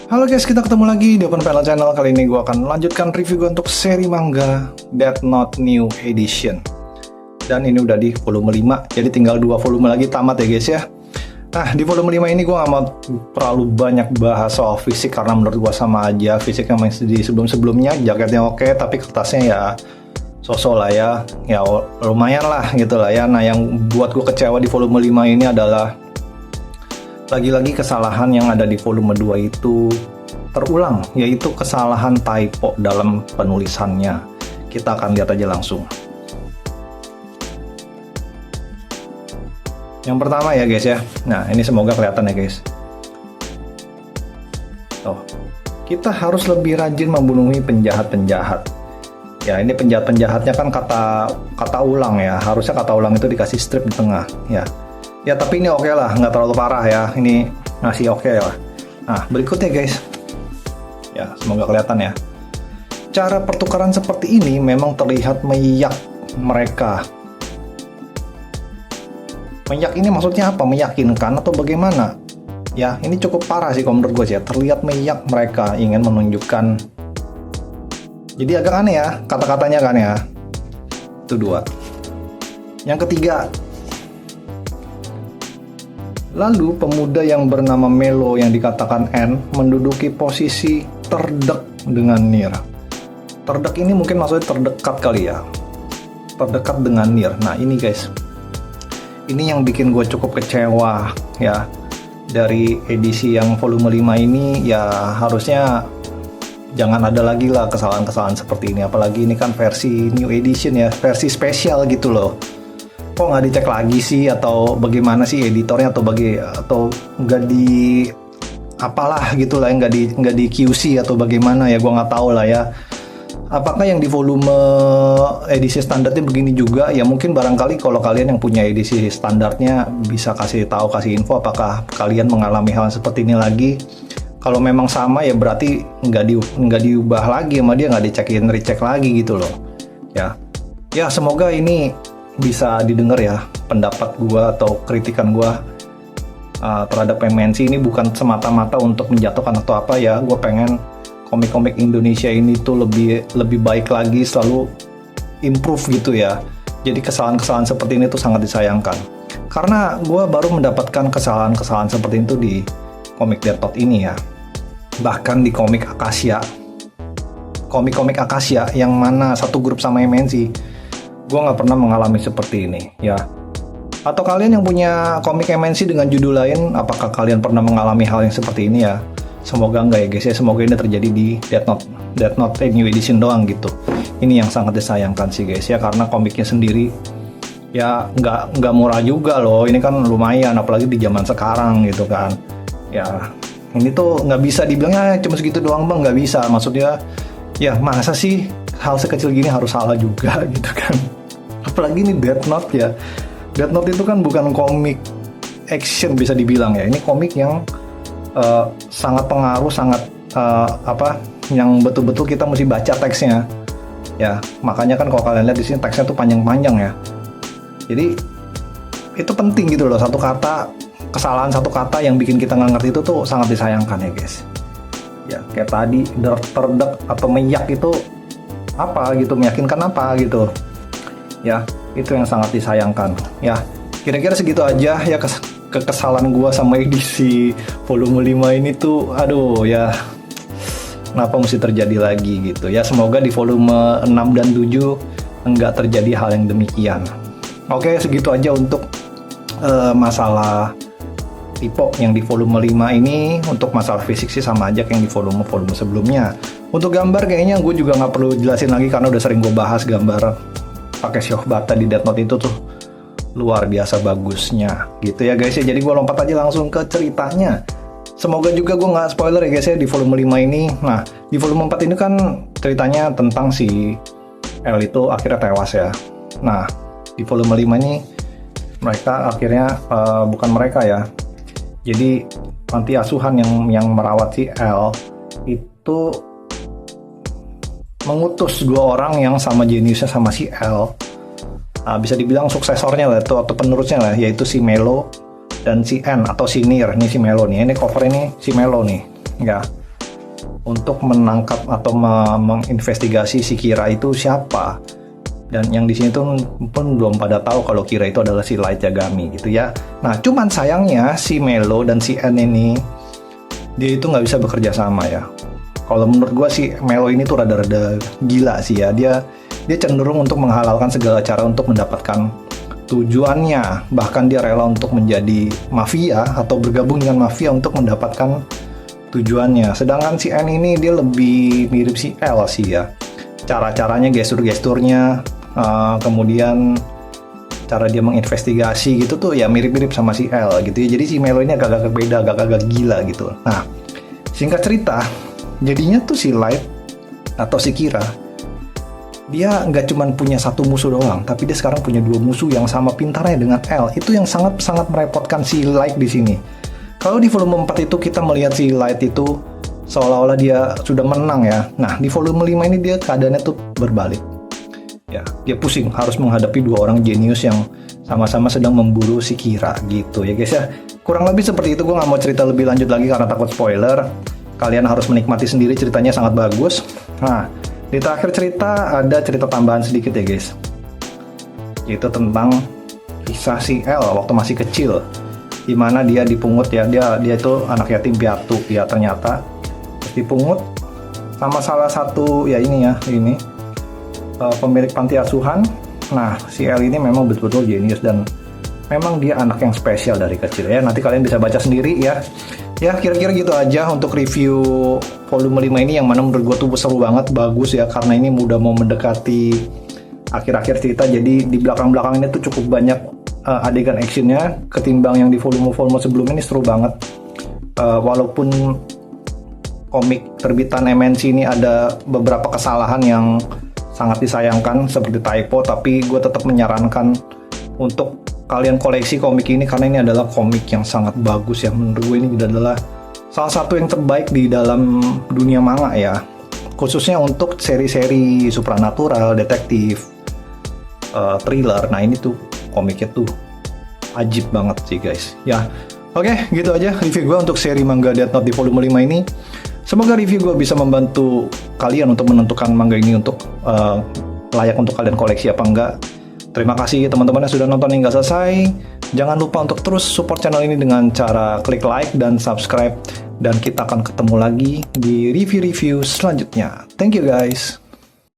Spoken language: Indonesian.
Halo guys, kita ketemu lagi di Open Panel Channel. Kali ini gue akan melanjutkan review gue untuk seri manga Death Note New Edition. Dan ini udah di volume 5, jadi tinggal 2 volume lagi tamat ya guys ya. Nah, di volume 5 ini gue gak mau terlalu banyak bahas soal fisik, karena menurut gue sama aja. Fisiknya masih di sebelum-sebelumnya, jaketnya oke, tapi kertasnya ya sosok lah ya. Ya lumayan lah gitu lah ya. Nah, yang buat gue kecewa di volume 5 ini adalah lagi-lagi kesalahan yang ada di volume 2 itu terulang, yaitu kesalahan typo dalam penulisannya. Kita akan lihat aja langsung. Yang pertama ya guys ya. Nah, ini semoga kelihatan ya guys. Tuh. Kita harus lebih rajin membunuhi penjahat-penjahat. Ya, ini penjahat-penjahatnya kan kata ulang ya. Harusnya kata ulang itu dikasih strip di tengah ya. Ya tapi ini oke lah, nggak terlalu parah ya. Ini masih oke lah. Nah berikutnya guys, ya semoga kelihatan ya. Cara pertukaran seperti ini memang terlihat meyak mereka. Meyak ini maksudnya apa? Meyakinkan atau bagaimana? Ya ini cukup parah sih kalau menurut gue ya. Terlihat meyak mereka ingin menunjukkan. Jadi agak aneh ya kata-katanya kan ya. Itu dua. Yang ketiga. Lalu pemuda yang bernama Melo yang dikatakan N menduduki posisi terdek dengan Nier. Terdek ini mungkin maksudnya terdekat kali ya. Terdekat dengan Nier. Nah ini guys. Ini yang bikin gue cukup kecewa ya. Dari edisi yang volume 5 ini ya harusnya jangan ada lagi lah kesalahan-kesalahan seperti ini. Apalagi ini kan versi new edition ya. Versi spesial gitu loh. Kok nggak dicek lagi sih, atau bagaimana sih editornya, atau nggak di apalah gitulah, nggak di QC atau bagaimana ya, gue nggak tahu lah ya. Apakah yang di volume edisi standarnya begini juga ya? Mungkin barangkali kalau kalian yang punya edisi standarnya bisa kasih info apakah kalian mengalami hal seperti ini lagi. Kalau memang sama ya berarti nggak diubah lagi sama dia, nggak recheck lagi gitu loh ya. Ya semoga ini bisa didengar ya pendapat gua atau kritikan gua terhadap MNC ini bukan semata-mata untuk menjatuhkan atau apa ya. Gua pengen komik-komik Indonesia ini tuh lebih baik lagi, selalu improve gitu ya. Jadi kesalahan-kesalahan seperti ini tuh sangat disayangkan. Karena gua baru mendapatkan kesalahan-kesalahan seperti itu di komik Death Note ini ya. Bahkan di komik Acacia. Komik-komik Acacia yang mana satu grup sama MNC. Gue nggak pernah mengalami seperti ini ya. Atau kalian yang punya komik MNC dengan judul lain, apakah kalian pernah mengalami hal yang seperti ini ya? Semoga enggak ya guys ya. Semoga ini terjadi di Death Note New Edition doang gitu. Ini yang sangat disayangkan sih guys ya, karena komiknya sendiri ya nggak murah juga loh. Ini kan lumayan, apalagi di zaman sekarang gitu kan. Ya ini tuh nggak bisa dibilangnya cuma segitu doang bang, nggak bisa. Maksudnya ya masa sih hal sekecil gini harus salah juga gitu kan. Apalagi ini Death Note ya. Death Note itu kan bukan komik action bisa dibilang ya. Ini komik yang sangat pengaruh, sangat yang betul-betul kita mesti baca teksnya. Ya, makanya kan kalau kalian lihat di sini teksnya tuh panjang-panjang ya. Jadi itu penting gitu loh. Kesalahan satu kata yang bikin kita nggak ngerti itu tuh sangat disayangkan ya guys. Ya, kayak tadi terdek atau meyak itu apa gitu, meyakinkan apa gitu. Ya, itu yang sangat disayangkan. Ya, kira-kira segitu aja ya kesalahan gua sama edisi volume 5 ini tuh. Aduh ya, kenapa mesti terjadi lagi gitu ya. Semoga di volume 6 dan 7 enggak terjadi hal yang demikian. Oke, segitu aja untuk masalah tipe yang di volume 5 ini. Untuk masalah fisik sih sama aja kayak yang di volume sebelumnya. Untuk gambar kayaknya gue juga nggak perlu jelasin lagi, karena udah sering gue bahas gambar pakai Shohbata di Death Note itu tuh luar biasa bagusnya gitu ya guys ya. Jadi gue lompat aja langsung ke ceritanya. Semoga juga gue nggak spoiler ya guys ya di volume 5 ini. Nah di volume 4 ini kan ceritanya tentang si L itu akhirnya tewas ya. Nah di volume 5 ini mereka akhirnya bukan mereka ya. Jadi panti asuhan yang merawat si L itu mengutus 2 orang yang sama jeniusnya sama si L. Bisa dibilang suksesornya lah itu, atau penerusnya lah, yaitu si Melo dan si N atau si Nier. Ini si Melo nih, ini cover ini si Melo nih ya. untuk menangkap atau menginvestigasi si Kira itu siapa. Dan yang di sini tuh pun belum pada tahu kalau Kira itu adalah si Light Yagami gitu ya. Nah, cuman sayangnya si Melo dan si N ini dia itu nggak bisa bekerja sama ya. Kalau menurut gue si Melo ini tuh rada-rada gila sih ya. Dia cenderung untuk menghalalkan segala cara untuk mendapatkan tujuannya. Bahkan dia rela untuk menjadi mafia atau bergabung dengan mafia untuk mendapatkan tujuannya. Sedangkan si N ini dia lebih mirip si L sih ya. Cara-caranya, gestur-gesturnya, kemudian cara dia menginvestigasi gitu tuh ya mirip-mirip sama si L gitu ya. Jadi si Melo ini agak-agak beda, agak-agak gila gitu. Nah, singkat cerita, jadinya tuh si Light atau si Kira, dia nggak cuma punya satu musuh doang, tapi dia sekarang punya dua musuh yang sama pintarnya dengan L. Itu yang sangat-sangat merepotkan si Light di sini. Kalau di volume 4 itu kita melihat si Light itu seolah-olah dia sudah menang ya. Nah, di volume 5 ini dia keadaannya tuh berbalik. Ya, dia pusing harus menghadapi dua orang jenius yang sama-sama sedang memburu si Kira gitu ya guys ya. Kurang lebih seperti itu, gue nggak mau cerita lebih lanjut lagi karena takut spoiler. Kalian harus menikmati sendiri, ceritanya sangat bagus. Nah, di terakhir cerita ada cerita tambahan sedikit ya guys. Itu tentang kisah si L waktu masih kecil. Dimana dia dipungut ya, dia itu anak yatim piatu ya ternyata. Dipungut sama salah satu ya ini pemilik panti asuhan. Nah, si L ini memang betul-betul jenius dan memang dia anak yang spesial dari kecil ya. Nanti kalian bisa baca sendiri ya. Ya, kira-kira gitu aja untuk review volume 5 ini, yang mana menurut gue tuh seru banget, bagus ya, karena ini udah mau mendekati akhir-akhir cerita. Jadi di belakang-belakang ini tuh cukup banyak adegan actionnya ketimbang yang di volume-volume sebelumnya. Ini seru banget. Walaupun komik terbitan MNC ini ada beberapa kesalahan yang sangat disayangkan seperti typo, tapi gue tetap menyarankan untuk kalian koleksi komik ini karena ini adalah komik yang sangat bagus ya. Menurut gue ini adalah salah satu yang terbaik di dalam dunia manga ya, khususnya untuk seri-seri supranatural, detektif, thriller. Nah, ini tuh komiknya tuh ajib banget sih guys ya. Oke, gitu aja review gue untuk seri manga Death Note di volume 5 ini. Semoga review gue bisa membantu kalian untuk menentukan manga ini untuk layak untuk kalian koleksi apa enggak. Terima kasih teman-teman yang sudah nonton hingga selesai. Jangan lupa untuk terus support channel ini dengan cara klik like dan subscribe. Dan kita akan ketemu lagi di review-review selanjutnya. Thank you guys.